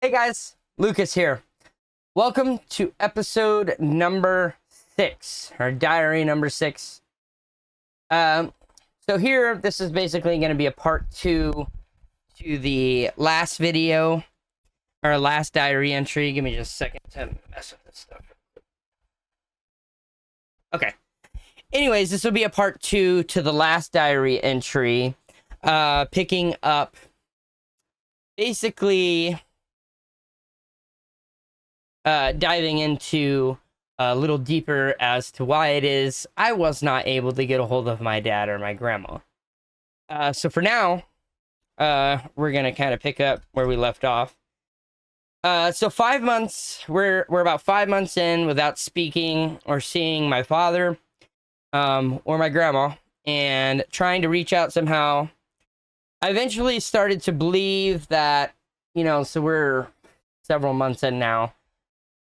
Hey guys, Lucas here. Welcome to episode number 6, or diary number 6. So here, this is basically going to be a part 2 to the last video, or last diary entry. Give me just a second to mess with this stuff. Okay. Anyways, this will be a part 2 to the last diary entry, picking up basically diving into a little deeper as to why it is I was not able to get a hold of my dad or my grandma. So for now, we're gonna kind of pick up where we left off. So 5 months, we're about 5 months in without speaking or seeing my father, or my grandma, and trying to reach out somehow. I eventually started to believe that, so we're several months in now.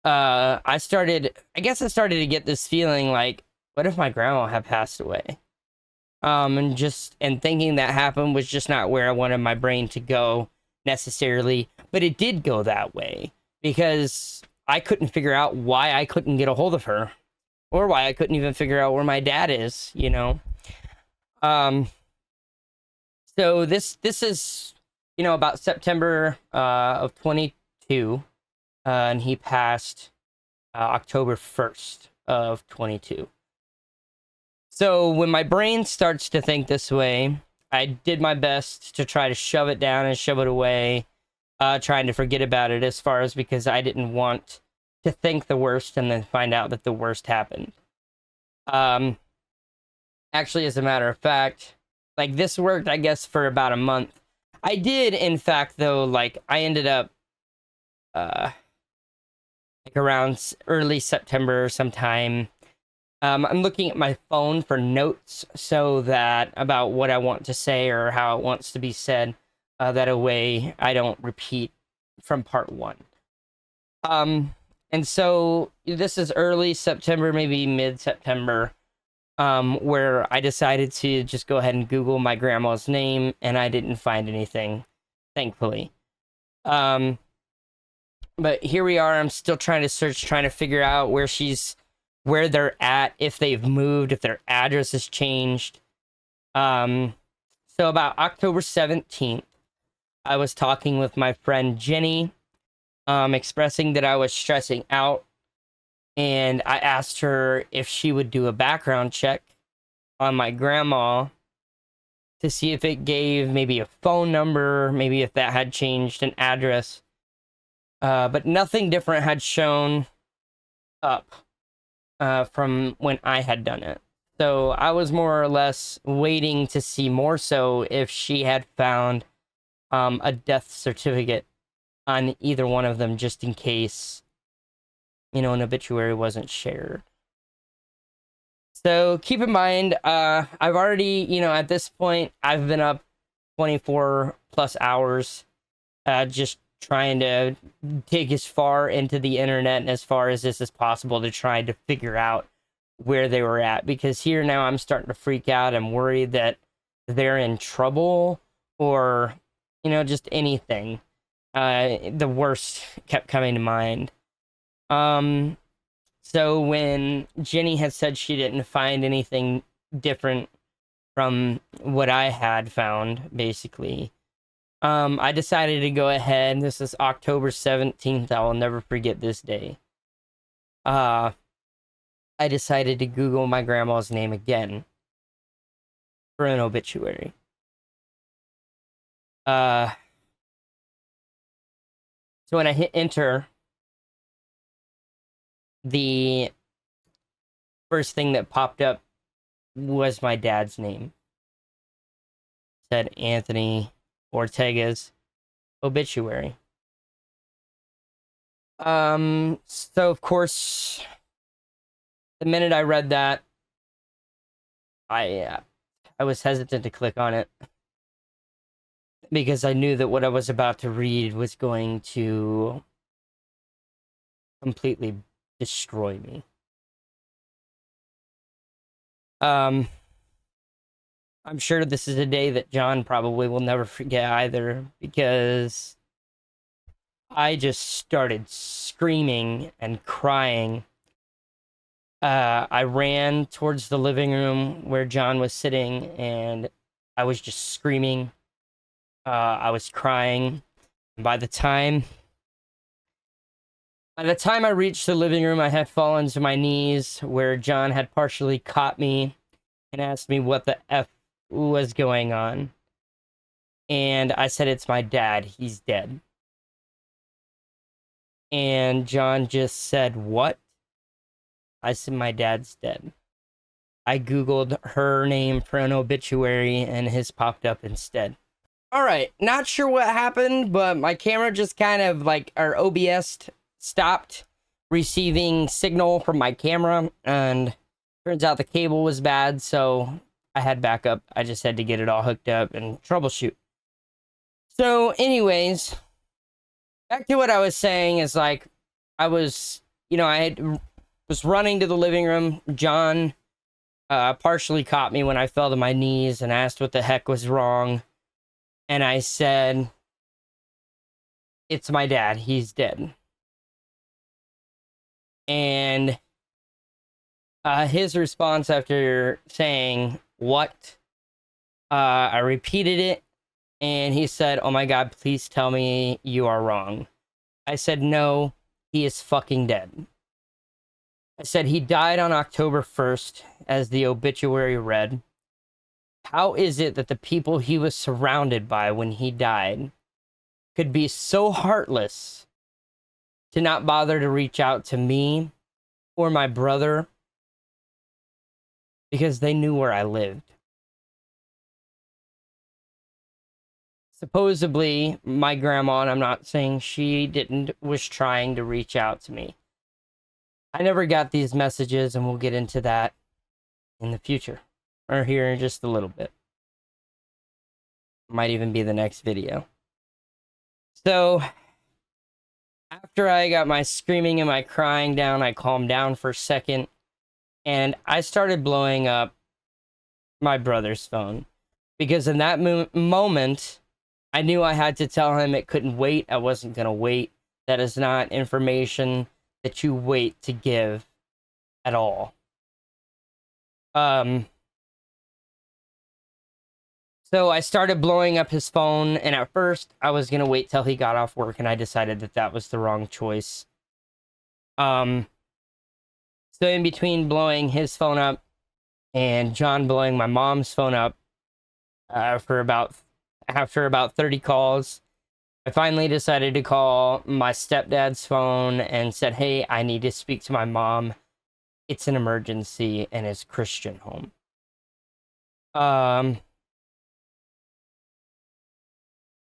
I started to get this feeling like, what if my grandma had passed away? And thinking that happened was just not where I wanted my brain to go necessarily, but it did go that way because I couldn't figure out why I couldn't get a hold of her, or why I couldn't even figure out where my dad is, So this is, about September of 22. And he passed October 1st of 22. So when my brain starts to think this way, I did my best to try to shove it down and shove it away, trying to forget about it because I didn't want to think the worst and then find out that the worst happened. Actually, as a matter of fact, this worked, I guess, for about a month. I did, in fact, though, I ended up around early September sometime. I'm looking at my phone for notes so that about what I want to say or how it wants to be said, that way I don't repeat from part 1. And so this is early September, maybe mid-September, where I decided to just go ahead and Google my grandma's name, and I didn't find anything, thankfully. But here we are. I'm still trying to search, trying to figure out where they're at, if they've moved, if their address has changed. So about October 17th, I was talking with my friend Jenny, expressing that I was stressing out. And I asked her if she would do a background check on my grandma to see if it gave maybe a phone number, maybe if that had changed an address. But nothing different had shown up from when I had done it. So I was more or less waiting to see more so if she had found a death certificate on either one of them, just in case, an obituary wasn't shared. So keep in mind, I've already, at this point, I've been up 24 plus hours, just trying to dig as far into the internet and as far as this is possible to try to figure out where they were at, because here now I'm starting to freak out. I'm worried that they're in trouble or, just anything. The worst kept coming to mind. So when Jenny had said she didn't find anything different from what I had found, basically, I decided to go ahead. This is October 17th. I will never forget this day. I decided to Google my grandma's name again for an obituary. So when I hit enter, the first thing that popped up was my dad's name. It said Anthony Ortega's obituary. So of course, the minute I read that, I was hesitant to click on it because I knew that what I was about to read was going to completely destroy me. I'm sure this is a day that John probably will never forget either, because I just started screaming and crying. I ran towards the living room where John was sitting, and I was just screaming. I was crying. By the time I reached the living room, I had fallen to my knees where John had partially caught me and asked me what the F was going on. And I said, "It's my dad. He's dead." And John just said, "What?" I said, "My dad's dead." I Googled her name for an obituary and his popped up instead. All right, not sure what happened, but my camera just kind of like, our OBS stopped receiving signal from my camera, and turns out the cable was bad, so I had backup. I just had to get it all hooked up and troubleshoot. So, anyways, back to what I was saying is like, I was, was running to the living room. John partially caught me when I fell to my knees and asked what the heck was wrong. And I said, "It's my dad. He's dead." And his response after saying, "What?" I repeated it, and he said, "Oh my God, please tell me you are wrong." I said, "No, he is fucking dead." I said, "He died on October 1st, as the obituary read. How is it that the people he was surrounded by when he died could be so heartless to not bother to reach out to me or my brother because they knew where I lived?" Supposedly, my grandma, and I'm not saying she didn't, was trying to reach out to me. I never got these messages, and we'll get into that in the future, or here in just a little bit. Might even be the next video. So, after I got my screaming and my crying down, I calmed down for a second, and I started blowing up my brother's phone. Because in that moment, I knew I had to tell him it couldn't wait. I wasn't going to wait. That is not information that you wait to give at all. So I started blowing up his phone, and at first I was going to wait till he got off work, and I decided that that was the wrong choice. So in between blowing his phone up and John blowing my mom's phone up, after about 30 calls, I finally decided to call my stepdad's phone and said, "Hey, I need to speak to my mom. It's an emergency in his Christian home."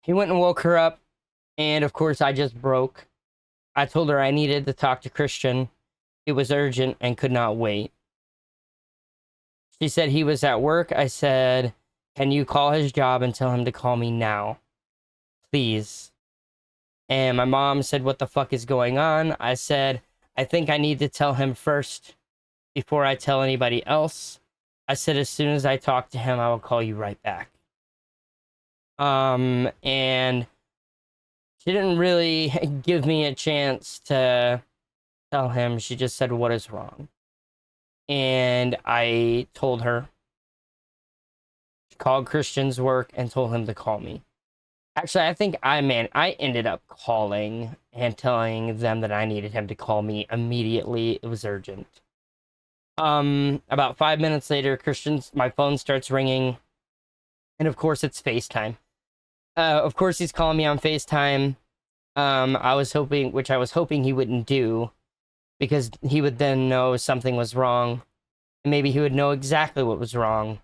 He went and woke her up, and of course I just broke. I told her I needed to talk to Christian. It was urgent and could not wait. She said he was at work. I said, "Can you call his job and tell him to call me now, please?" And my mom said, "What the fuck is going on?" I said, "I think I need to tell him first before I tell anybody else." I said, "As soon as I talk to him, I will call you right back." And she didn't really give me a chance to tell him. She just said, "What is wrong?" And I told her. She called Christian's work and told him to call me. Actually, I think I ended up calling and telling them that I needed him to call me immediately. It was urgent. About 5 minutes later, my phone starts ringing, and of course it's FaceTime. Of course he's calling me on FaceTime. I was hoping he wouldn't do, because he would then know something was wrong, and maybe he would know exactly what was wrong.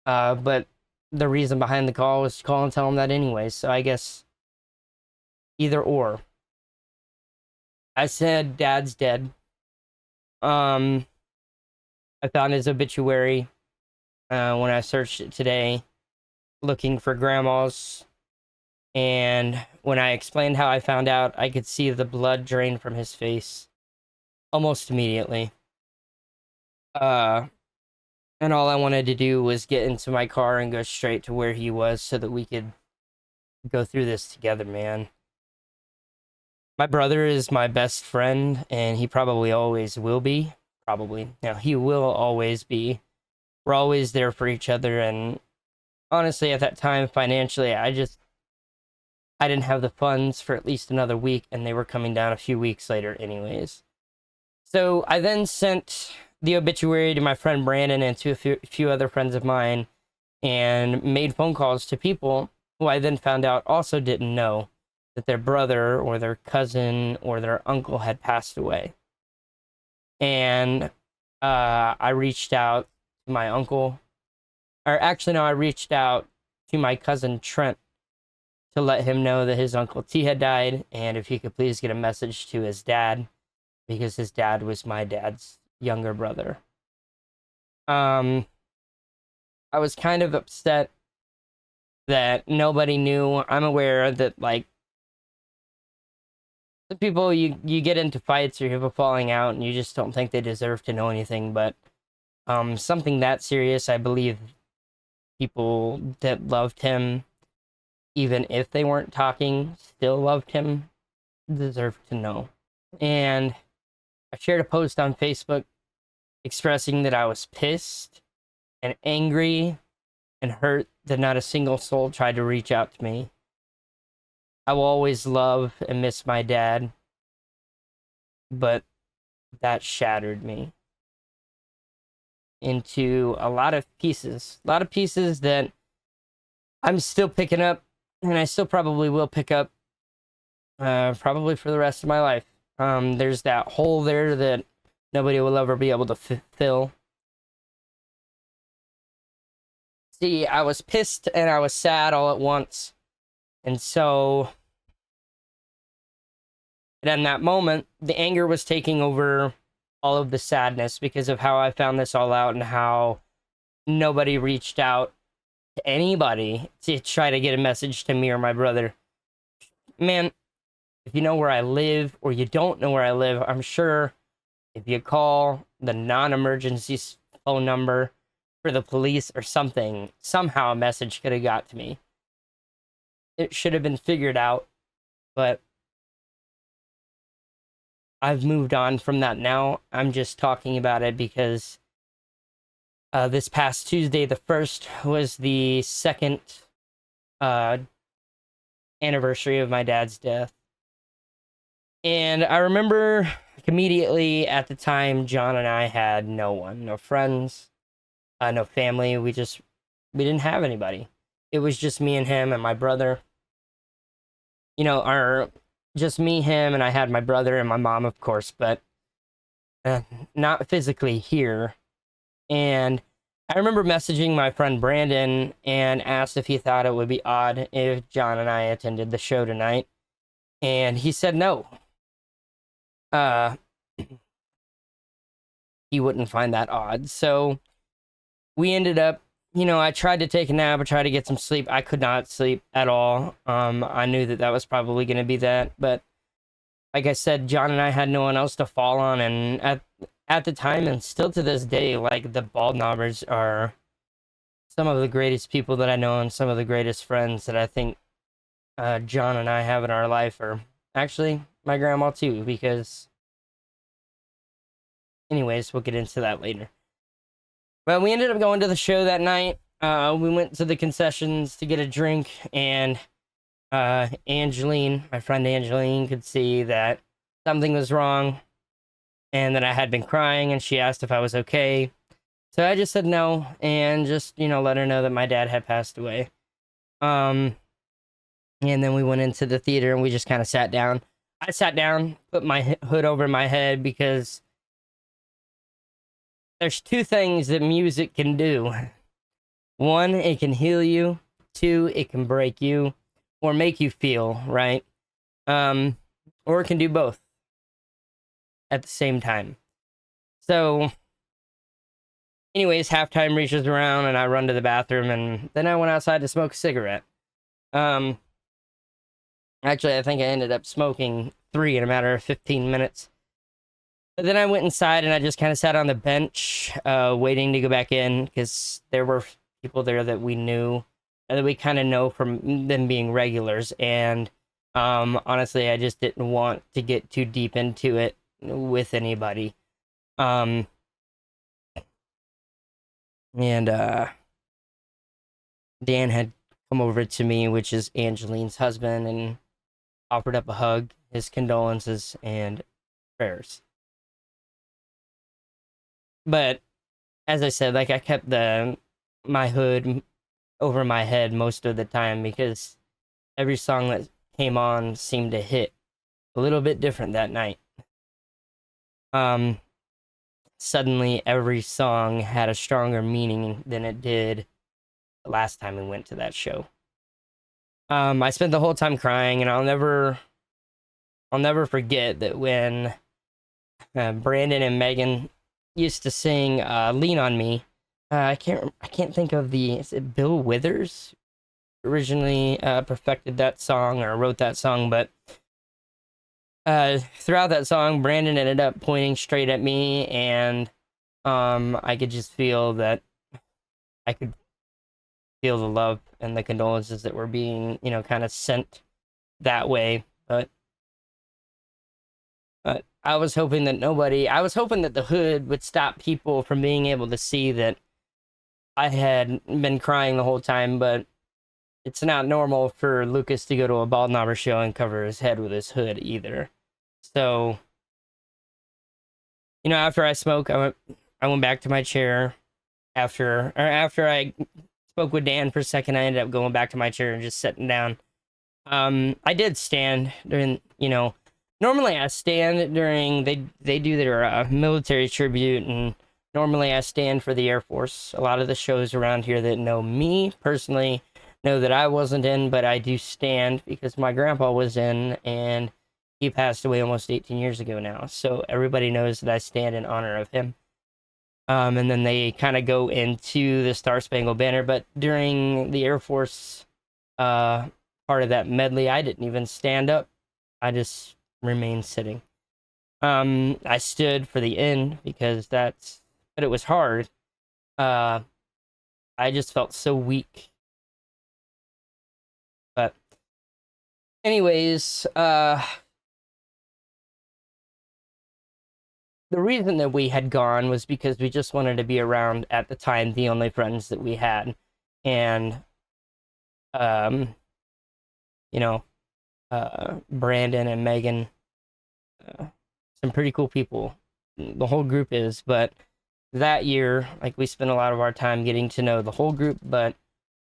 But the reason behind the call was to call and tell him that anyway, so I guess either or. I said, "Dad's dead." I found his obituary when I searched it today, looking for grandma's. And when I explained how I found out, I could see the blood drain from his face almost immediately. And all I wanted to do was get into my car and go straight to where he was so that we could go through this together, man. My brother is my best friend, and he probably always will be. Probably. No, he will always be. We're always there for each other, and honestly, at that time, financially, I didn't have the funds for at least another week, and they were coming down a few weeks later, anyways. So I then sent the obituary to my friend Brandon and to a few other friends of mine, and made phone calls to people who I then found out also didn't know that their brother or their cousin or their uncle had passed away. And I reached out to my uncle, or actually, no, I reached out to my cousin Trent to let him know that his Uncle T had died, and if he could please get a message to his dad, because his dad was my dad's younger brother. I was kind of upset that nobody knew. I'm aware that, like, the people you get into fights or you have a falling out and you just don't think they deserve to know anything, but something that serious, I believe people that loved him, even if they weren't talking, still loved him, deserve to know. And I shared a post on Facebook expressing that I was pissed and angry and hurt that not a single soul tried to reach out to me. I will always love and miss my dad, but that shattered me into a lot of pieces that I'm still picking up, and I still probably will pick up, probably for the rest of my life. There's that hole there that nobody will ever be able to fill. See, I was pissed and I was sad all at once. And so, in that moment, the anger was taking over all of the sadness because of how I found this all out and how nobody reached out to anybody to try to get a message to me or my brother. Man, if you know where I live or you don't know where I live, I'm sure if you call the non-emergency phone number for the police or something, somehow a message could have got to me. It should have been figured out, but I've moved on from that now. I'm just talking about it because this past Tuesday, the 1st, was the 2nd anniversary of my dad's death. And I remember immediately at the time, John and I had no one, no friends, no family. We didn't have anybody. It was just me and him and my brother. You know, just me, him, and I had my brother and my mom, of course, but not physically here. And I remember messaging my friend Brandon and asked if he thought it would be odd if John and I attended the show tonight. And he said no. He wouldn't find that odd. So we ended up, I tried to take a nap, I tried to get some sleep. I could not sleep at all. I knew that was probably going to be that, but like I said, John and I had no one else to fall on, and at the time, and still to this day, like, the Baldknobbers are some of the greatest people that I know and some of the greatest friends that I think John and I have in our life, or actually my grandma too, because anyways, we'll get into that later. But we ended up going to the show that night. We went to the concessions to get a drink, and Angeline, my friend Angeline, could see that something was wrong and that I had been crying, and she asked if I was okay. So I just said no and just, let her know that my dad had passed away. And then we went into the theater and we just kind of sat down. I sat down, put my hood over my head, because there's two things that music can do. One, it can heal you. Two, it can break you or make you feel, right? Or it can do both at the same time. So anyways, halftime reaches around and I run to the bathroom, and then I went outside to smoke a cigarette. Actually, I think I ended up smoking 3 in a matter of 15 minutes. But then I went inside and I just kind of sat on the bench, waiting to go back in, because there were people there that we knew, and that we kind of know from them being regulars. And Honestly, I just didn't want to get too deep into it with anybody. Um, and Dan had come over to me, which is Angeline's husband, and offered up a hug, his condolences, and prayers. But as I said, like I kept my hood over my head most of the time because every song that came on seemed to hit a little bit different that night. Suddenly every song had a stronger meaning than it did the last time we went to that show. I spent the whole time crying, and I'll never forget that when Brandon and Megan used to sing "Lean on Me." I can't think of is it Bill Withers originally perfected that song or wrote that song, but throughout that song, Brandon ended up pointing straight at me, and I could just feel that I could feel the love and the condolences that were being, kind of sent that way. But I was hoping that the hood would stop people from being able to see that I had been crying the whole time, but it's not normal for Lucas to go to a Bald Knobber show and cover his head with his hood either. So, after I smoked, I went back to my chair. After I spoke with Dan for a second, I ended up going back to my chair and just sitting down. I did stand during, normally I stand during they do their military tribute, and normally I stand for the Air Force. A lot of the shows around here that know me personally know that I wasn't in, but I do stand because my grandpa was in, and he passed away almost 18 years ago now. So everybody knows that I stand in honor of him. And then they kind of go into the Star Spangled Banner, but during the Air Force part of that medley, I didn't even stand up. I just remained sitting. I stood for the end because but it was hard. I just felt so weak. But anyways, the reason that we had gone was because we just wanted to be around at the time the only friends that we had, and Brandon and Megan, some pretty cool people. The whole group is, but that year, like, we spent a lot of our time getting to know the whole group, but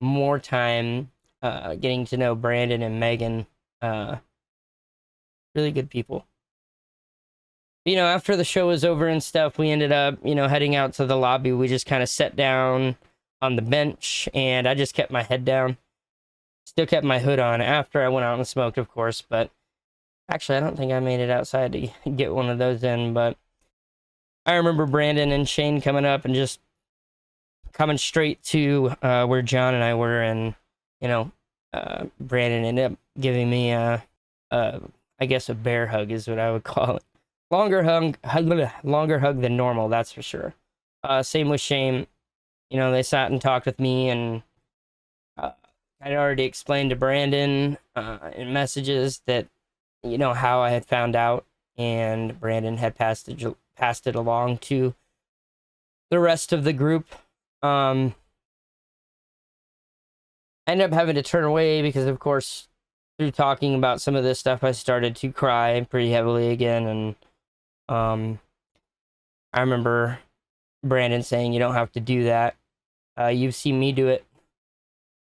more time getting to know Brandon and Megan. Really good people. After the show was over and stuff, we ended up, heading out to the lobby. We just kind of sat down on the bench, and I just kept my head down. Still kept my hood on after I went out and smoked, of course, but actually, I don't think I made it outside to get one of those in, but I remember Brandon and Shane coming up and just coming straight to where John and I were, and, Brandon ended up giving me I guess a bear hug is what I would call it. Longer hug than normal, that's for sure. Same with Shane. They sat and talked with me, and I'd already explained to Brandon in messages that, how I had found out, and Brandon had passed it along to the rest of the group. I ended up having to turn away because, of course, through talking about some of this stuff, I started to cry pretty heavily again, and I remember Brandon saying, "You don't have to do that. You've seen me do it."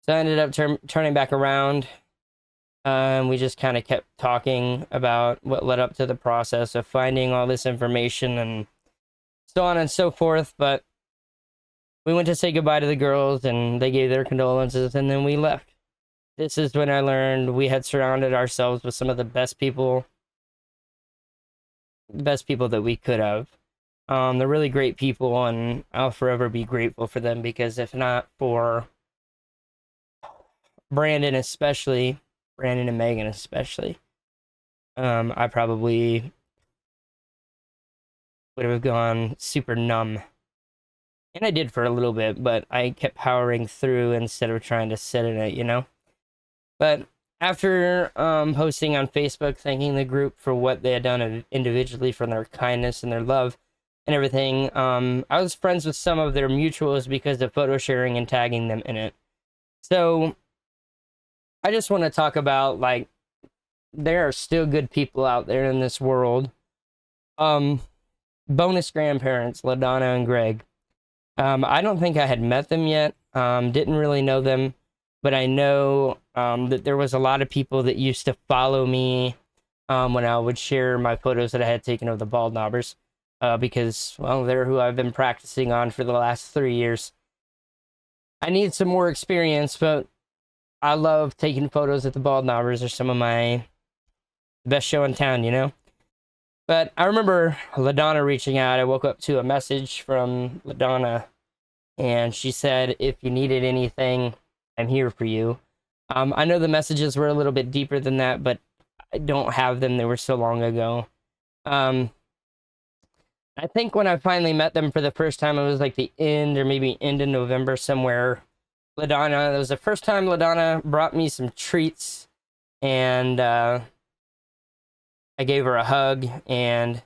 So I ended up turning back around, and we just kind of kept talking about what led up to the process of finding all this information and so on and so forth. But we went to say goodbye to the girls, and they gave their condolences, and then we left. This is when I learned we had surrounded ourselves with some of the best people that we could have. They're really great people, and I'll forever be grateful for them, because if not for Brandon and Megan especially, I probably would have gone super numb. And I did for a little bit, but I kept powering through instead of trying to sit in it, But After posting on Facebook, thanking the group for what they had done individually, for their kindness and their love and everything, I was friends with some of their mutuals because of photo sharing and tagging them in it. So I just want to talk about, like, there are still good people out there in this world. Bonus grandparents, LaDonna and Greg. I don't think I had met them yet. Didn't really know them, but I know that there was a lot of people that used to follow me when I would share my photos that I had taken of the bald knobbers, because, well, they're who I've been practicing on for the last 3 years. I need some more experience, but I love taking photos at the bald knobbers. They're some of my best show in town, you know? But I remember LaDonna reaching out. I woke up to a message from LaDonna, and she said, if you needed anything, I'm here for you. I know the messages were a little bit deeper than that, but I don't have them. They were so long ago. I think when I finally met them for the first time, it was like the end or maybe end of November somewhere. LaDonna, it was the first time LaDonna brought me some treats, and I gave her a hug, and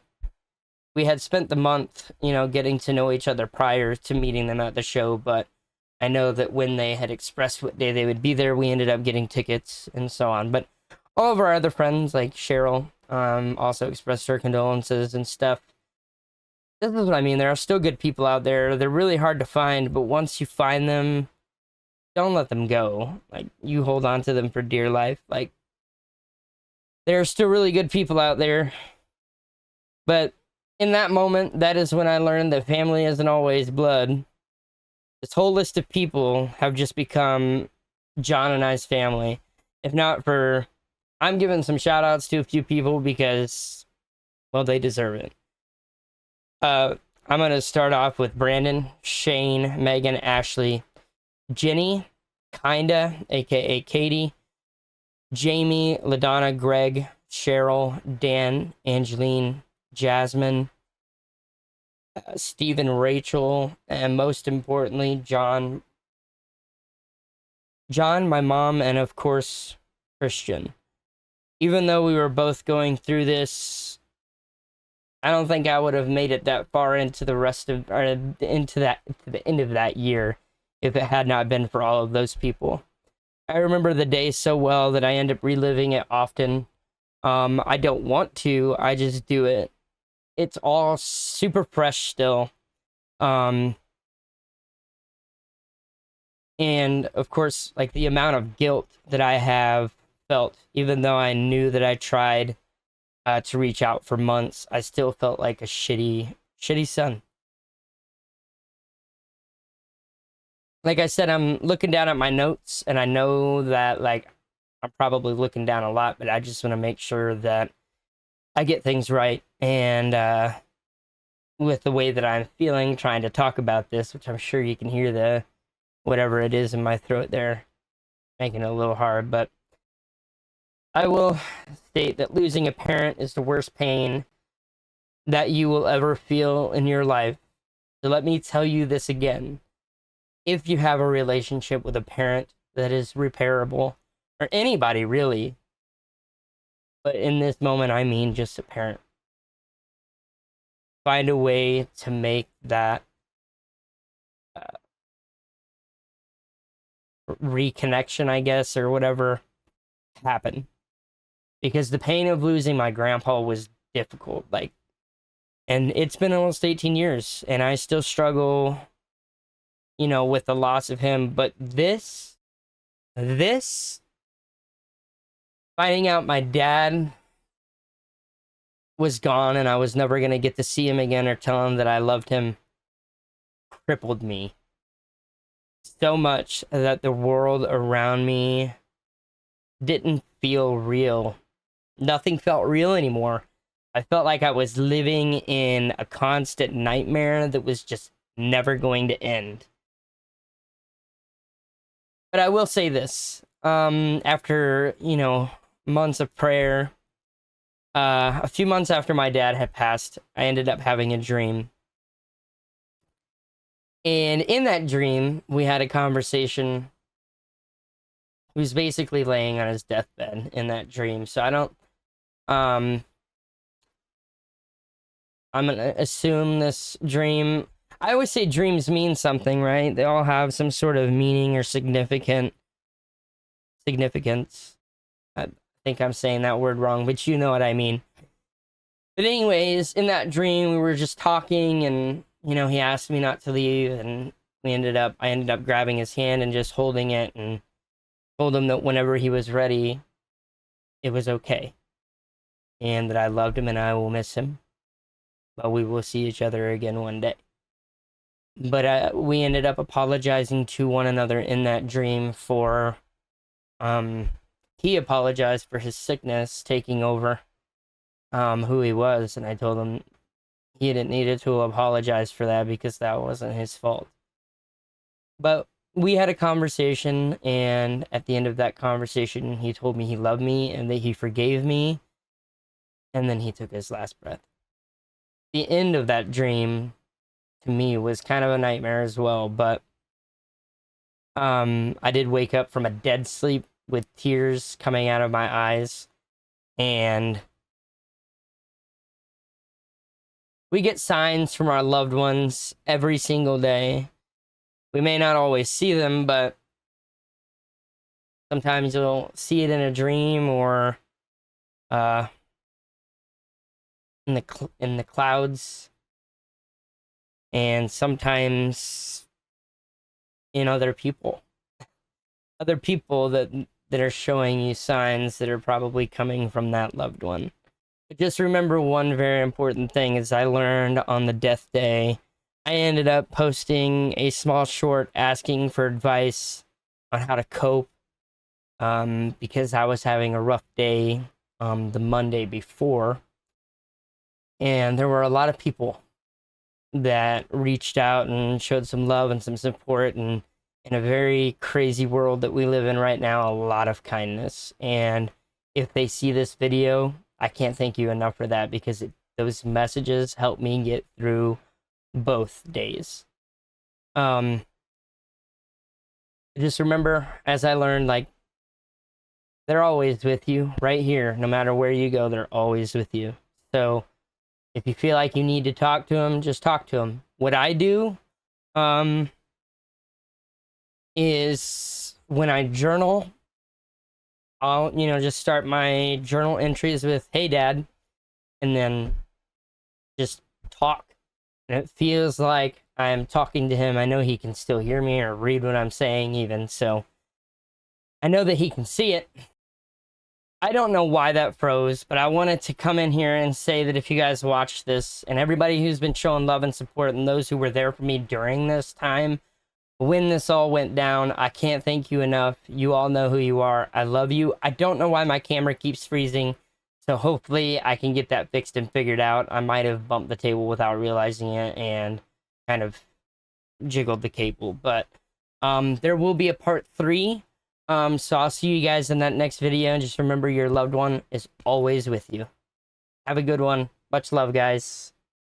we had spent the month, getting to know each other prior to meeting them at the show, but I know that when they had expressed what day they would be there, we ended up getting tickets and so on. But all of our other friends, like Cheryl, also expressed her condolences and stuff. This is what I mean. There are still good people out there. They're really hard to find, but once you find them, don't let them go. Like, you hold on to them for dear life. Like, there are still really good people out there. But in that moment, that is when I learned that family isn't always blood. This whole list of people have just become John and I's family. If not for, I'm giving some shout outs to a few people because, well, they deserve it. I'm going to start off with Brandon, Shane, Megan, Ashley, Jenny, Kinda, aka Katie, Jamie, LaDonna, Greg, Cheryl, Dan, Angeline, Jasmine, Stephen, Rachel, and most importantly, John, my mom, and of course, Christian. Even though we were both going through this, I don't think I would have made it that far into the end of that year if it had not been for all of those people. I remember the day so well that I end up reliving it often. I don't want to, I just do it. It's all super fresh still. And of course, like, the amount of guilt that I have felt, even though I knew that I tried to reach out for months, I still felt like a shitty son. Like I said, I'm looking down at my notes, and I know that, like, I'm probably looking down a lot, but I just want to make sure that I get things right. And with the way that I'm feeling, trying to talk about this, which I'm sure you can hear the whatever it is in my throat there, making it a little hard, but I will state that losing a parent is the worst pain that you will ever feel in your life. So let me tell you this again. If you have a relationship with a parent that is repairable, or anybody really, but in this moment, I mean just a parent, find a way to make that reconnection, I guess, or whatever, happen. Because the pain of losing my grandpa was difficult, like, and it's been almost 18 years, and I still struggle, with the loss of him. But this, finding out my dad was gone and I was never going to get to see him again or tell him that I loved him, crippled me so much that the world around me didn't feel real. Nothing felt real anymore. I felt like I was living in a constant nightmare that was just never going to end. But I will say this, after, months of prayer, a few months after my dad had passed, I ended up having a dream. And in that dream, we had a conversation he was basically laying on his deathbed in that dream. So I don't, I'm gonna assume this dream. I always say dreams mean something, right? They all have some sort of meaning or significance. I think I'm saying that word wrong, but you know what I mean. But anyways, in that dream, we were just talking, and you know, he asked me not to leave, and I ended up grabbing his hand and just holding it, and told him that whenever he was ready, it was okay, and that I loved him and I will miss him, but we will see each other again one day. But we ended up apologizing to one another in that dream for, he apologized for his sickness taking over who he was, and I told him he didn't need to apologize for that because that wasn't his fault. But we had a conversation, and at the end of that conversation, he told me he loved me and that he forgave me, and then he took his last breath. The end of that dream, to me, was kind of a nightmare as well, but I did wake up from a dead sleep with tears coming out of my eyes, and we get signs from our loved ones every single day. We may not always see them, but sometimes you'll see it in a dream or in the clouds, and sometimes in other people that are showing you signs that are probably coming from that loved one. But just remember one very important thing is I learned on the death day. I ended up posting a small short asking for advice on how to cope because I was having a rough day the Monday before. And there were a lot of people that reached out and showed some love and some support. And in a very crazy world that we live in right now, a lot of kindness. And if they see this video, I can't thank you enough for that because those messages helped me get through both days. Just remember, as I learned, like, they're always with you right here. No matter where you go, they're always with you. So if you feel like you need to talk to them, just talk to them. What I do is when I journal, I'll, just start my journal entries with, "Hey, Dad," and then just talk. And it feels like I'm talking to him. I know he can still hear me or read what I'm saying even, so I know that he can see it. I don't know why that froze, but I wanted to come in here and say that if you guys watch this, and everybody who's been showing love and support, and those who were there for me during this time, when this all went down, I can't thank you enough. You all know who you are. I love you. I don't know why my camera keeps freezing, so hopefully I can get that fixed and figured out. I might have bumped the table without realizing it and kind of jiggled the cable, but there will be a part 3. So I'll see you guys in that next video, and just remember your loved one is always with you. Have a good one. Much love, guys.